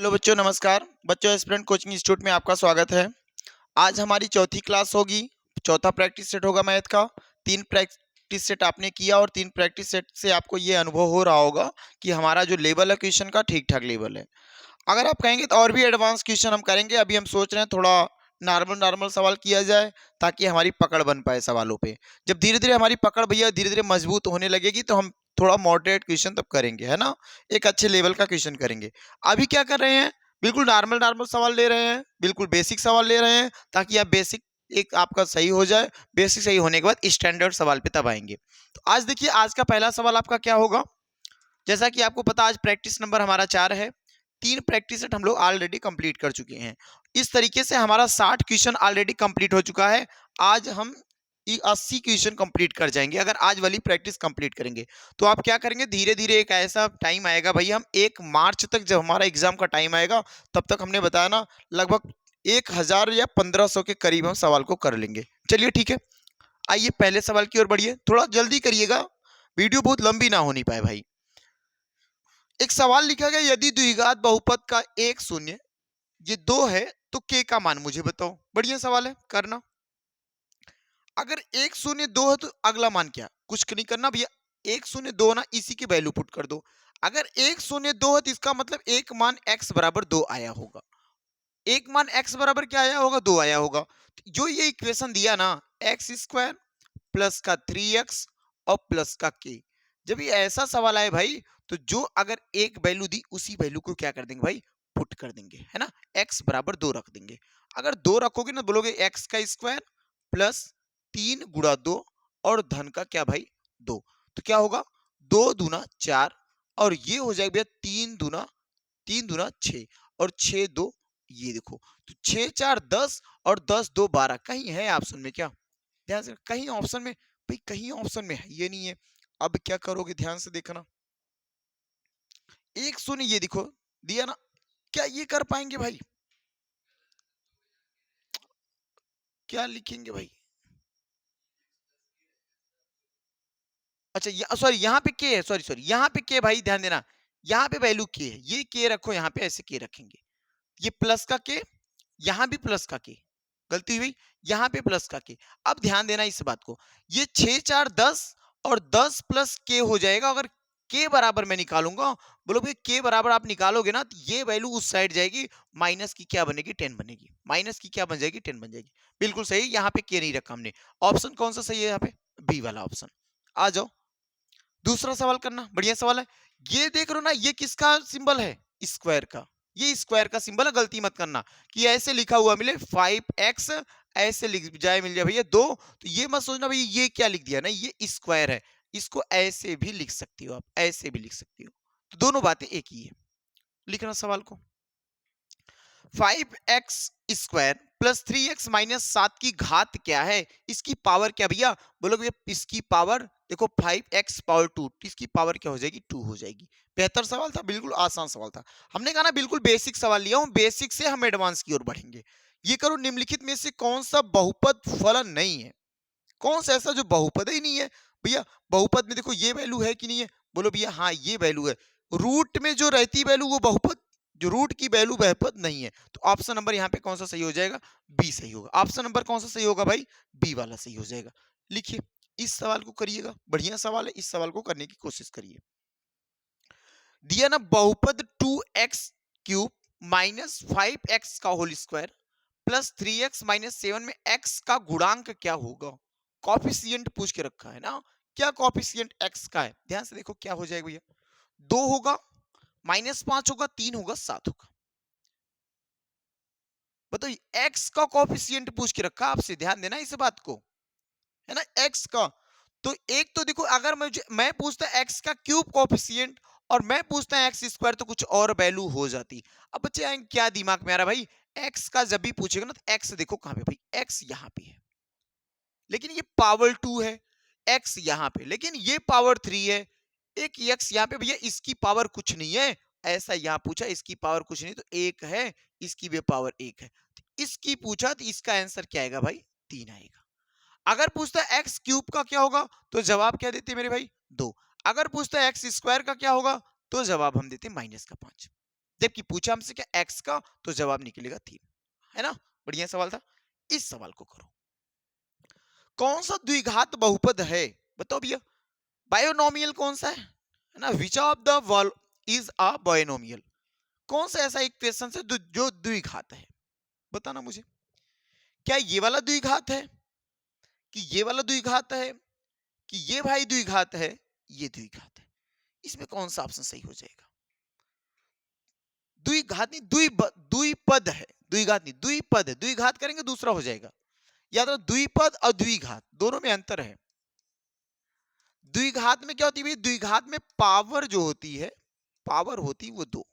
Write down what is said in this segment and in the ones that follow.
Hello बच्चों, नमस्कार बच्चों। एस्पिरेंट कोचिंग इंस्टीट्यूट में आपका स्वागत है। आज हमारी चौथी क्लास होगी। चौथा प्रैक्टिस सेट होगा मैथ का। 3 प्रैक्टिस सेट आपने किया और 3 प्रैक्टिस सेट से आपको ये अनुभव हो रहा होगा कि हमारा जो लेवल है क्वेश्चन का ठीक ठाक लेवल है। अगर आप कहेंगे तो और भी एडवांस क्वेश्चन हम करेंगे। अभी हम सोच रहे हैं थोड़ा नॉर्मल नॉर्मल सवाल किया जाए ताकि हमारी पकड़ बन पाए सवालों पे। जब धीरे धीरे हमारी पकड़ भैया धीरे धीरे मजबूत होने लगेगी तो हम थोड़ा मॉडरेट क्वेश्चन तब करेंगे, है ना। एक अच्छे लेवल का क्वेश्चन करेंगे। अभी क्या कर रहे हैं, बिल्कुल नॉर्मल नॉर्मल सवाल ले रहे हैं, बिल्कुल बेसिक सवाल ले रहे हैं ताकि आप बेसिक एक आपका सही हो जाए। बेसिक सही होने के बाद स्टैंडर्ड सवाल पे तब आएंगे। तो आज देखिए, आज का पहला सवाल आपका क्या होगा। जैसा कि आपको पता, आज प्रैक्टिस नंबर हमारा 4 है। 3 प्रैक्टिस सेट हम लोग ऑलरेडी कंप्लीट कर चुके हैं। इस तरीके से हमारा 60 क्वेश्चन ऑलरेडी कंप्लीट हो चुका है। आज हम 80 क्वेश्चन कंप्लीट कर जाएंगे अगर आज वाली प्रैक्टिस कंप्लीट करेंगे। तो आप क्या करेंगे, धीरे धीरे एक ऐसा टाइम आएगा भैया, हम 1 मार्च तक जब हमारा एग्जाम का टाइम आएगा तब तक हमने बताया ना, लगभग 1000 या 1500 के करीब हम सवाल को कर लेंगे। चलिए ठीक है, आइए पहले सवाल की ओर बढ़िए। थोड़ा जल्दी करिएगा, वीडियो बहुत लंबी ना होनी पाए भाई। एक सवाल लिखा गया, यदि द्विघात बहुपद का एक शून्य ये 2 है तो के का मान मुझे बताओ। बढ़िया सवाल है, करना। अगर 1 0 2 है तो अगला मान क्या, कुछ नहीं करना भैया। 1 0 2 ना, इसी की वैल्यू पुट कर दो। अगर 1 0 2 है तो इसका मतलब एक मान x बराबर 2 आया होगा। एक मान x बराबर क्या आया होगा, 2 आया होगा। तो जो ये इक्वेशन दिया ना, एक्स स्क्वायर प्लस का 3x और प्लस का k, जब ये ऐसा सवाल आए भाई तो जो अगर एक वैल्यू दी उसी वैल्यू को क्या कर देंगे भाई, पुट कर देंगे, है ना। x बराबर 2 रख देंगे। अगर 2 रखोगे ना, बोलोगे x का स्क्वायर प्लस 3 गुणा 2 और धन का क्या भाई 2, तो क्या होगा 2 दूना 4 और ये हो जाएगा भैया 3 दूना 6 और 6 2, ये देखो तो 6 4 10 और 10 2 12। कहीं है ऑप्शन में क्या, ध्यान से कहीं ऑप्शन में भाई, कहीं ऑप्शन में है ये नहीं है। अब क्या करोगे, ध्यान से देखना। 1 0 ये देखो दिया ना, क्या ये कर पाएंगे भाई, क्या लिखेंगे भाई। अच्छा सॉरी, यहाँ पे के है, सॉरी सॉरी, यहाँ पे के भाई ध्यान देना, यहाँ पे वैल्यू के है, ये के रखो यहाँ पे, ऐसे के रखेंगे। ये प्लस का के, यहाँ भी प्लस का के, गलती हुई, यहाँ पे प्लस का के। अब ध्यान देना इस बात को, ये 6 4 10 और 10 प्लस के हो जाएगा। अगर के बराबर मैं निकालूंगा, बोलो भाई के बराबर आप निकालोगे ना, तो ये वैल्यू उस साइड जाएगी, माइनस की क्या बनेगी 10 बनेगी, माइनस की क्या बन जाएगी 10 बन जाएगी। बिल्कुल सही, यहाँ पे के नहीं रखा हमने। ऑप्शन कौन सा सही है यहाँ पे, बी वाला ऑप्शन। आ जाओ दूसरा सवाल करना, बढ़िया सवाल है। ये देख रहे हो ना, ये किसका सिंबल है, स्क्वायर का। ये स्क्वायर का सिंबल है, गलती मत करना कि ऐसे लिखा हुआ मिले 5x, ऐसे लिख जाए मिल जाए भैया 2, तो ये मत सोचना भैया ये क्या लिख दिया ना, ये स्क्वायर है। इसको ऐसे भी लिख सकती हो आप, ऐसे भी लिख सकती हो, तो दोनों बातें एक ही है। लिखना सवाल को, 5x square plus 3x minus 7 की घात क्या है, इसकी पावर क्या भैया, बोलो भैया इसकी पावर देखो 5x पावर 2, इसकी पावर क्या हो जाएगी 2 हो जाएगी। बेहतर सवाल था, बिल्कुल आसान सवाल था। हमने कहा ना बिल्कुल बेसिक सवाल लिया हूं, बेसिक से हम एडवांस की ओर बढ़ेंगे। ये करो, निम्नलिखित में से कौन सा बहुपद फलन नहीं है, कौन सा ऐसा जो बहुपद ही नहीं है भैया। बहुपद में देखो ये वैल्यू है कि नहीं है, बोलो भैया हाँ ये वैल्यू है। रूट में जो रहती वैल्यू वो बहुपद, जो रूट की वैल्यू बहुपद नहीं है। तो ऑप्शन नंबर यहाँ पे कौन सा सही हो जाएगा, बी सही होगा। ऑप्शन नंबर कौन सा सही होगा भाई, बी वाला सही हो जाएगा। लिखिए, इस सवाल को करिएगा, बढ़िया सवाल है, इस सवाल को करने की कोशिश करिए। दिया ना, बहुपद 2x क्यूब माइनस 5x का whole square plus 3x minus 7 में x का गुणांक क्या होगा। कॉफिशिएंट पूछ के रखा है ना, क्या कॉफिशिएंट x का है, ध्यान से देखो क्या हो जाएगा भैया। 2 होगा, -5 होगा, 3 होगा, 7 होगा। बताइए x का कॉफिशिएंट पूछ के रखा आपसे, ध्यान देना इस बात को, है ना x का। तो एक तो देखो, अगर मैं पूछता x का क्यूब कॉफिशिएंट और मैं पूछता एक्स स्क्वायर तो कुछ और वैल्यू हो जाती। अब बच्चे आएंगे क्या दिमाग में आ रहा भाई, x का जब भी पूछेगा ना तो x देखो कहां पे भाई, x यहां पे है लेकिन ये पावर 2 है, x यहां पे लेकिन ये पावर 3 है, एक x यहां पे भैया, इसकी पावर कुछ नहीं है। ऐसा यहां पूछा, इसकी पावर कुछ नहीं तो एक है, इसकी भी पावर एक है। तो इसकी पूछा तो इसका आंसर क्या आएगा भाई, 3 आएगा। अगर पूछता है एक्स क्यूब का क्या होगा तो जवाब क्या देते मेरे भाई, 2। अगर पूछता है एक्स स्क्वायर का क्या होगा तो जवाब हम देते -5। जबकि पूछा हमसे क्या x का, तो जवाब निकलेगा 3, है ना। बढ़िया सवाल था। इस सवाल को करो, कौन सा द्विघात बहुपद है, बताओ भैया। बायोनोमियल कौन सा है ना, which of the is a binomial, कौन सा ऐसा इक्वेशन है जो द्विघात है, बताना मुझे। क्या ये वाला द्विघात है, कि ये वाला द्विघात है, कि ये भाई द्विघात है, ये द्विघात है, इसमें कौन सा ऑप्शन सही हो जाएगा। द्विघात नहीं, द्विपद है, द्विघात नहीं, द्विपद है, द्विघात करेंगे दूसरा हो जाएगा। याद रखो, द्विपद और द्विघात दोनों में अंतर है। द्विघात में क्या होती है, द्विघात में पावर जो होती है, पावर होती है वो 2,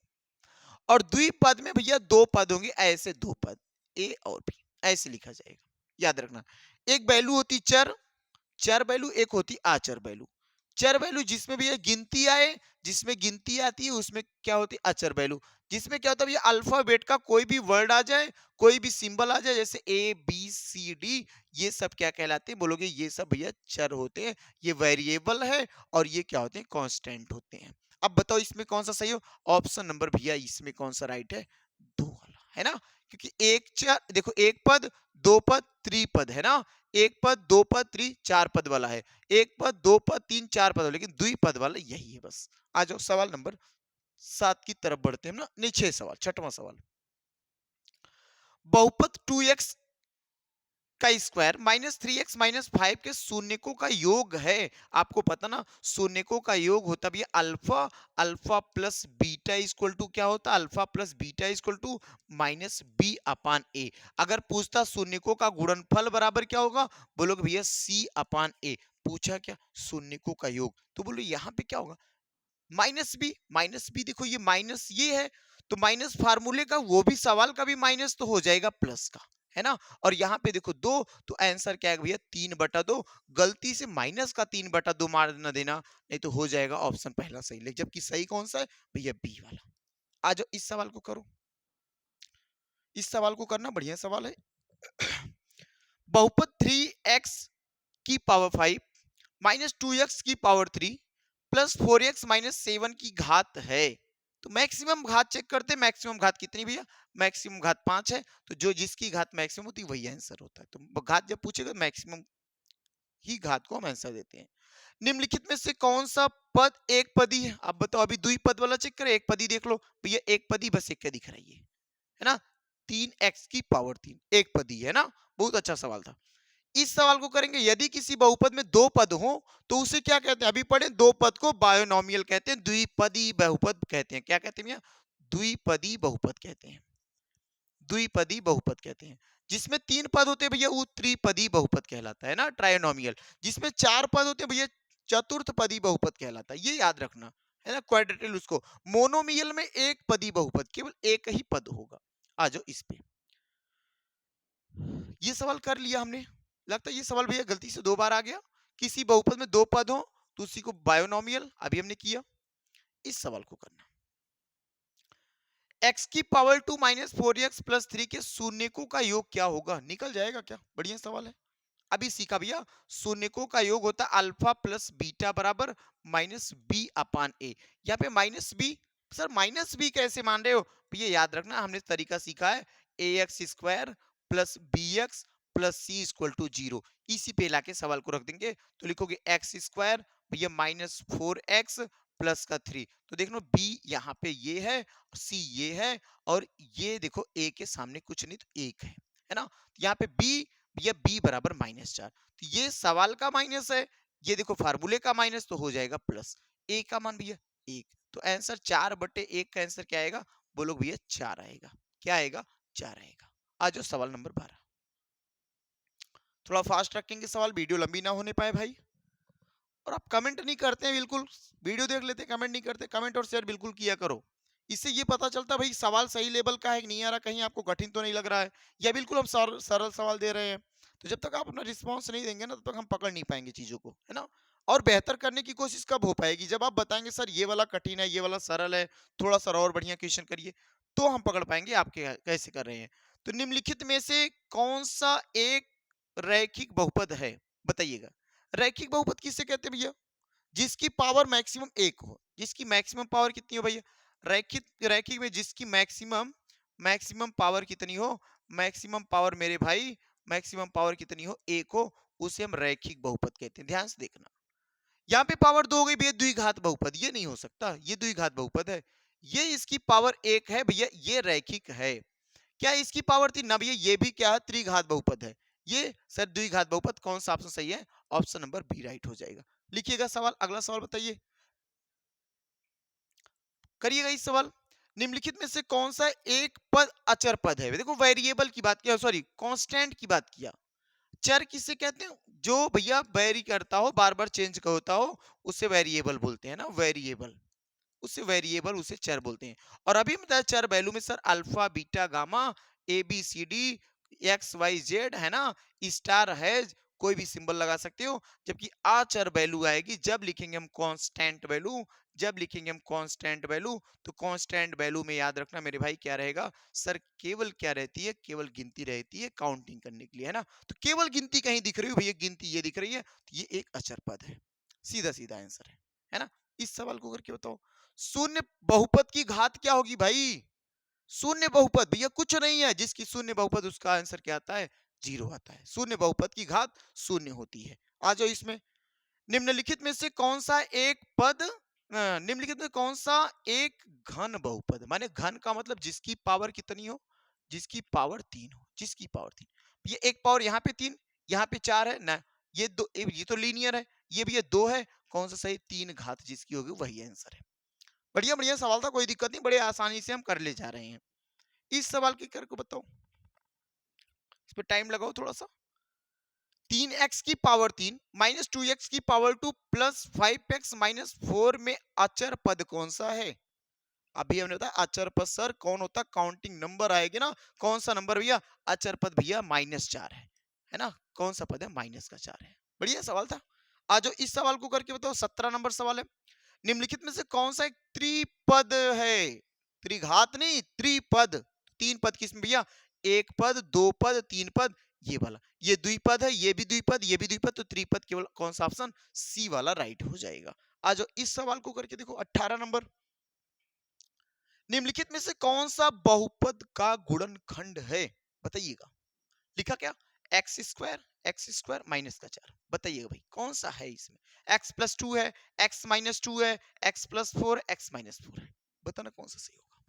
और द्विपद में भैया 2 पद होंगे, ऐसे 2 पद ए और बी, ऐसे लिखा जाएगा। याद रखना, एक वैल्यू होती चर, चर वैल्यू, एक होती अचर वैल्यू। चर वैल्यू जिसमें भैया गिनती आए, जिसमें गिनती आती है उसमें क्या होती है, अचर वैल्यू। जिसमें क्या होता है भैया, अल्फाबेट का कोई भी वर्ड आ जाए, कोई भी सिंबल आ जाए, जैसे ए बी सी डी, ये सब क्या कहलाते हैं, बोलोगे ये सब भैया चर होते हैं, ये वेरिएबल है, और ये क्या होते हैं, कांस्टेंट होते हैं। अब बताओ इसमें कौन सा सही हो, ऑप्शन नंबर भैया इसमें कौन सा राइट है, 2 वाला, है ना। क्योंकि एक चर देखो, एक पद, 2 पद, त्रिपद, है ना। एक पद, 2 पद, 4 पद वाला है। एक पद, 2 पद, 4 पद, लेकिन द्विपद वाला यही है बस। आ जाओ सवाल नंबर 7 की तरफ बढ़ते हैं ना, नहीं 6 सवाल, छठवां सवाल। बहुपद 2x का स्क्वायर माइनस 3x माइनस 5 के शून्यकों का योग है। आपको पता ना, शून्यकों का योग होता भी alpha, alpha plus beta equal to क्या होता, alpha plus beta equal to minus b upon a. अगर पूछता शून्यकों का गुणनफल बराबर क्या होगा, बोलोगे भैया सी अपान ए। पूछा क्या, शून्यकों का योग, तो बोलो यहाँ पे क्या होगा, माइनस बी, माइनस बी, देखो ये माइनस ये है, तो माइनस फार्मूले का, वो भी सवाल का भी माइनस तो हो जाएगा प्लस का, है ना। और यहाँ पे देखो 2, तो आंसर क्या है भैया, 3/2। गलती से माइनस का 3/2 मार न देना, नहीं तो हो जाएगा ऑप्शन पहला सही, लेकिन जबकि सही कौन सा है भैया, बी वाला। आ जाओ इस सवाल को करो, इस सवाल को करना, बढ़िया सवाल है। बहुपद 3x की पावर 5 माइनस 2x की पावर 3 प्लस 4x माइनस 7 की घात है। तो मैक्सिमम घात चेक करते हैं, मैक्सिमम घात कितनी भैया, मैक्सिमम घात 5 है, तो जो जिसकी घात मैक्सिमम होती है वही आंसर होता है। तो घात जब पूछेगा मैक्सिमम ही घात को हम आंसर देते हैं। निम्नलिखित में से कौन सा पद एक पदी है, अब बताओ। अभी द्विपद वाला चेक करें, एक पदी देख लो भैया, एक पदी बस एक क्या दिख रही है ना, 3x की पावर 3 एक पदी है ना। बहुत अच्छा सवाल था। इस सवाल को करेंगे, यदि किसी बहुपद में 2 पद हो तो उसे क्या कहते हैं, अभी पढ़े, 2 पद को बायोनोमियल कहते हैं, द्विपदी बहुपद कहते हैं। क्या कहते हैं भैया, द्विपदी बहुपद कहते हैं, द्विपदी बहुपद कहते हैं। जिसमें 3 पद होते हैं भैया वो त्रिपदी बहुपद कहलाता है ना, ट्रायनोमियल। जिसमें 4 पद होते हैं भैया चतुर्थ पदी बहुपद कहलाता है, ये याद रखना, है ना। क्वाड्रेटिल उसको, मोनोमियल में एक पदी बहुपद, केवल एक ही पद होगा। आ जाओ इस पे, ये सवाल कर लिया हमने। लगता है ये सवाल भैया गलती से 2 बार आ गया। किसी बहुपद में 2 पद हो तो उसी को बायोनोमियल, अभी हमने किया। इस सवाल को करना, x की पावर 2 माइनस 4x प्लस 3 के शून्यकों का योग क्या होगा, निकल जाएगा क्या, बढ़िया सवाल है। अभी सीखा भैया, शून्यकों का योग होता है अल्फा प्लस बीटा बराबर माइनस बी अपान ए। यहाँ पे minus b, sir minus b कैसे मान रहे हो भैया, याद रखना हमने तरीका सीखा है, a x square plus b x plus c equal to 0। इसी पे लाके सवाल को रख देंगे, तो लिखोगे एक्स स्क्वायर भैया माइनस 4x प्लस का 3, तो देख लो बी यहाँ पे ये है, सी ये है, और ये देखो ए के सामने कुछ नहीं तो एक है ना। यहाँ पे बी भैया बी बराबर -4, तो ये सवाल का माइनस है, ये देखो फार्मूले का माइनस, तो हो जाएगा प्लस। ए का मान भैया 1, तो आंसर 4/1 का आंसर क्या आएगा, बोलो भैया 4 आएगा। क्या आएगा, 4 आएगा। आ जाओ सवाल नंबर 12, थोड़ा फास्ट रखेंगे सवाल, वीडियो लंबी ना होने पाए भाई। और आप कमेंट नहीं करते हैं, बिल्कुल वीडियो देख लेते कमेंट नहीं करते, कमेंट और शेयर बिल्कुल किया करो। इससे ये पता चलता भाई सवाल सही लेवल का है कि नहीं आ रहा, कहीं आपको कठिन तो नहीं लग रहा है, या बिल्कुल हम सरल सवाल दे रहे हैं। तो जब तक आप अपना रिस्पॉन्स नहीं देंगे ना, तब तक हम पकड़ नहीं पाएंगे चीजों को, है ना। और बेहतर करने की कोशिश कब हो पाएगी, जब आप बताएंगे सर ये वाला कठिन है, ये वाला सरल है, थोड़ा सा और बढ़िया क्वेश्चन करिए, तो हम पकड़ पाएंगे आप कैसे कर रहे हैं। तो निम्नलिखित में से कौन सा एक रैखिक बहुपद है, बताइएगा। रैखिक बहुपद किसे कहते हैं भैया, जिसकी पावर मैक्सिमम 1 हो, जिसकी मैक्सिमम पावर कितनी हो भैया, रैखिक रैखिक में जिसकी मैक्सिमम मैक्सिमम पावर कितनी हो, मैक्सिमम पावर मेरे भाई, मैक्सिमम पावर कितनी हो, एक हो, उसे हम रैखिक बहुपद कहते हैं। ध्यान से देखना, यहाँ पे पावर दो हो गई भैया, द्विघात बहुपद, ये नहीं हो सकता, ये द्विघात बहुपद है। ये इसकी पावर एक है भैया, ये रैखिक है। क्या इसकी पावर थी ना भैया, ये भी क्या है, त्रिघात बहुपद है। ये सर द्विघात बहुपद, कौन सा ऑप्शन सही है, ऑप्शन नंबर बी राइट हो जाएगा। लिखिएगा सवाल, अगला सवाल बताइए, करिएगा इस सवाल। निम्नलिखित में से कौन सा एक पद अचर पद है, देखो वेरिएबल की बात किया, सॉरी कांस्टेंट की बात किया। चर किसे कहते हैं, जो भैया वेरी करता हो, बार बार चेंज होता हो, उसे वेरिएबल बोलते हैं ना, वेरिएबल, उसे वेरिएबल, उसे चर बोलते हैं। और अभी बताया चर वैल्यू में sir alpha beta gamma a b c d x y z है ना, स्टार है, कोई भी सिंबल लगा सकते हो। जबकि आचर वैल्यू आएगी जब लिखेंगे हम कांस्टेंट वैल्यू, जब लिखेंगे हम कांस्टेंट वैल्यू, तो कांस्टेंट वैल्यू में याद रखना मेरे भाई क्या रहेगा सर, केवल क्या रहती है, केवल गिनती रहती है काउंटिंग करने के लिए, है ना। तो केवल गिनती कहीं दिख रही हो भैया, गिनती ये दिख रही है, तो ये एक अचर पद है, सीधा सीधा आंसर है ना। इस सवाल को करके बताओ, शून्य बहुपद की घात क्या होगी भाई, शून्य बहुपद भैया कुछ नहीं है, जिसकी शून्य बहुपद उसका आंसर क्या आता है, जीरो आता है। शून्य बहुपद की घात शून्य होती है। आ जाओ इसमें, निम्नलिखित में से कौन सा एक पद निम्नलिखित में कौन सा एक घन बहुपद, माने घन का मतलब जिसकी पावर कितनी हो, जिसकी पावर तीन हो, जिसकी पावर तीन, ये एक पावर यहाँ पे तीन, यहाँ पे चार है ना, ये दो, ये तो लीनियर है, ये भी ये दो है, कौन सा सही, तीन घात जिसकी होगी वही आंसर है। बढ़िया बढ़िया सवाल था, कोई दिक्कत नहीं, बड़े आसानी से हम कर ले जा रहे हैं। इस सवाल की करके बताओ, इस पे टाइम लगाओ थोड़ा सा। 3x की पावर तीन माइनस 2x की power two plus 5x minus 4 में अचर पद कौन सा है। अभी हमने बताया अचर पद सर कौन होता, काउंटिंग नंबर आएगी ना, कौन सा नंबर भैया, अचर पद भैया -4 है ना, कौन सा पद है, माइनस का 4 है। बढ़िया सवाल था। आज जो इस सवाल को करके बताओ, 17 नंबर सवाल है, निम्नलिखित में से कौन सा एक त्रिपद है, त्रिघात नहीं त्रिपद, तीन पद किसमें भैया, एक पद, दो पद, तीन पद, ये वाला, ये द्विपद है, ये भी द्विपद, ये भी द्विपद, तो त्रिपद केवल कौन सा ऑप्शन, सी वाला राइट हो जाएगा। आज इस सवाल को करके देखो, 18 नंबर, निम्नलिखित में से कौन सा बहुपद का गुणनखंड है, बताइएगा। लिखा क्या, एक्स स्क्वायर माइनस का 4, बताइएगा भाई कौन सा है इसमें, एक्स प्लस टू है, एक्स माइनस टू है, x plus four, x minus four है, बताना कौन सा सही होगा,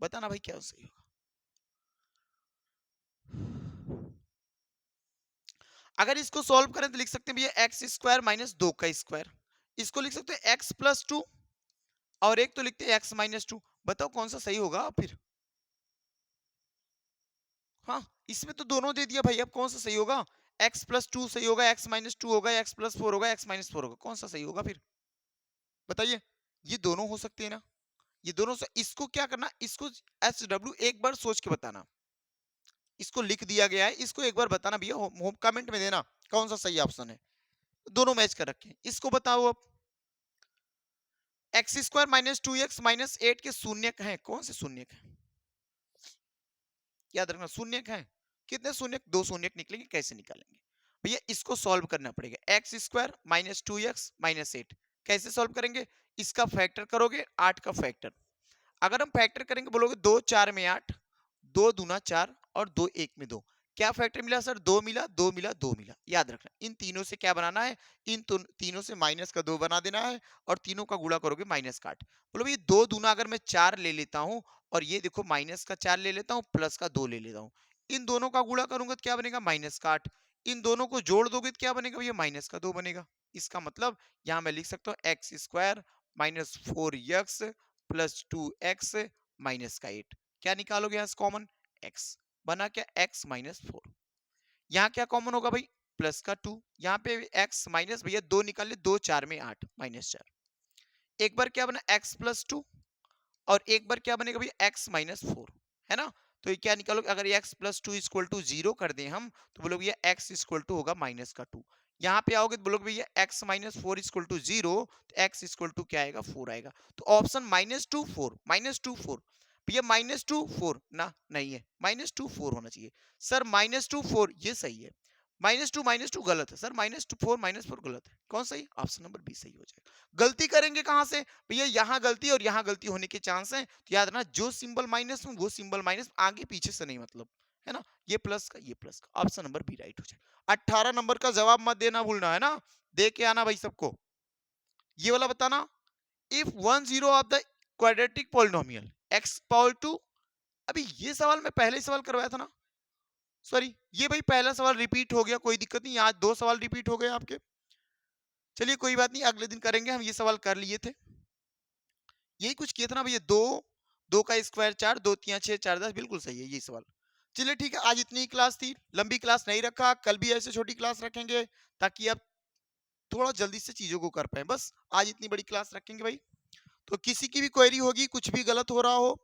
बताना भाई क्या सही होगा। अगर इसको सॉल्व करें तो लिख सकते हैं भैया एक्स स्क्वायर माइनस दो का स्क्वायर, इसको लिख सकते हैं एक्स प्लस टू, और एक तो लिखते हैं एक्स माइनस टू, बताओ कौन सा सही होगा फिर। हाँ, इसमें तो दोनों दे दिया भाई, अब कौन सा सही होगा, एक्स प्लस टू सही होगा, एक्स माइनस टू होगा, एक्स प्लस फोर होगा, एक्स माइनस फोर होगा, कौन सा सही होगा फिर बताइए। ये दोनों हो सकते हैं ना, ये दोनों से, इसको क्या करना, इसको एस डब्ल्यू एक बार सोच के बताना, इसको लिख दिया गया है, इसको एक बार बताना भैया, होम कमेंट में देना कौन सा सही ऑप्शन है, दोनों मैच कर रखे हैं, इसको बताओ अब। X square minus two x minus eight के शून्यक हैं, कौन से शून्यक हैं, याद रखना शून्यक हैं, कितने शून्यक, दो शून्यक निकलेंगे, कैसे निकालेंगे भैया, इसको सॉल्व करना पड़ेगा, x square minus two x minus eight, कैसे सॉल्व करेंगे, इसका फैक्टर करोगे, आठ का फैक्टर, अगर हम फैक्टर करेंगे बोलोगे दो चार में आठ, दो दूना चार, और दो एक में दो, क्या फैक्टर मिला सर, दो मिला, दो मिला, दो मिला, याद रखना इन तीनों से क्या बनाना है, इन तीनों से माइनस का दो बना देना है, और तीनों का गुणा करोगे माइनस का आठ, बोलो भाई दो दूना अगर मैं चार ले लेता हूं, और ये देखो माइनस का चार ले लेता हूं, प्लस का दो ले लेता हूं, इन दोनों का गुणा करूंगा तो क्या बनेगा, माइनस का आठ, इन दोनों को जोड़ दोगे तो क्या बनेगा भैया, माइनस का दो बनेगा। इसका मतलब यहां मैं लिख सकता हूं x square minus four x plus to x minus का एट, क्या निकालोगे यहाँ से कॉमन, एक्स, बना क्या एक्स माइनस फोर, यहाँ क्या कॉमन होगा भाई, प्लस का टू, यहाँ पे एक्स माइनस भैया दो निकाल ले, दो चार में आठ माइनस चार, एक बार क्या बना एक्स प्लस टू, और एक बार क्या बनेगा भैया एक्स माइनस फोर, है ना। तो ये क्या निकालोगे, अगर x plus two equal to zero कर दें हम, तो बोलोगे भैया एक्स इक्वल टू होगा माइनस का टू, यहाँ पे आओगे तो बोलोगे भैया x minus four equal to zero, तो एक्स इक्वल टू क्या आएगा, फोर आएगा, तो ऑप्शन माइनस टू फोर भैया, माइनस टू फोर ना नहीं है, माइनस टू फोर होना चाहिए, सर माइनस टू फोर ये सही है, -2 गलत है सर, -4 -4 गलत है। कौन सही? ऑप्शन नंबर बी सही हो जाएगा। गलती करेंगे कहां से? भैया यहाँ गलती और यहाँ गलती होने के चांस है, तो याद रखना जो सिंबल माइनस में वो सिंबल माइनस, आगे पीछे से नहीं मतलब, है ना? ये प्लस का, ये प्लस का, ऑप्शन नंबर बी राइट हो जाएगा। 18 नंबर का जवाब मत देना भूलना, है ना? दे के आना भाई सबको। ये वाला बताना, if 10 of the quadratic polynomial x power 2, अभी ये सवाल मैं पहले ही सवाल करवाया था ना, सॉरी ये भाई पहला सवाल रिपीट हो गया, कोई दिक्कत नहीं, आज 2 सवाल रिपीट हो गए आपके। चलिए कोई बात नहीं, अगले दिन करेंगे, हम ये सवाल कर लिए थे, यही कुछ किया था ना भैया, 2 का स्क्वायर 4, 2 3 6 4 10, बिल्कुल सही है ये सवाल। चलिए ठीक है, आज इतनी ही क्लास थी, लंबी क्लास नहीं रखा, कल भी ऐसे छोटी क्लास रखेंगे ताकि आप थोड़ा जल्दी से चीजों को कर पाए, बस आज इतनी बड़ी क्लास रखेंगे भाई। तो किसी की भी क्वेरी होगी, कुछ भी गलत हो रहा हो,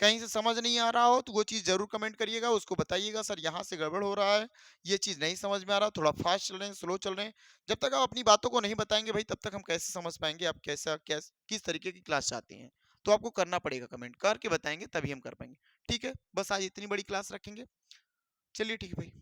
कहीं से समझ नहीं आ रहा हो, तो वो चीज़ ज़रूर कमेंट करिएगा, उसको बताइएगा सर यहाँ से गड़बड़ हो रहा है, ये चीज़ नहीं समझ में आ रहा, थोड़ा फास्ट चल रहे हैं, स्लो चल रहे हैं। जब तक आप अपनी बातों को नहीं बताएँगे भाई, तब तक हम कैसे समझ पाएँगे आप किस तरीके की क्लास चाहते हैं। तो आपको करना पड़ेगा, कमेंट करके बताएँगे तभी हम कर पाएँगे। ठीक है, बस आज इतनी बड़ी क्लास रखेंगे। चलिए ठीक है भाई।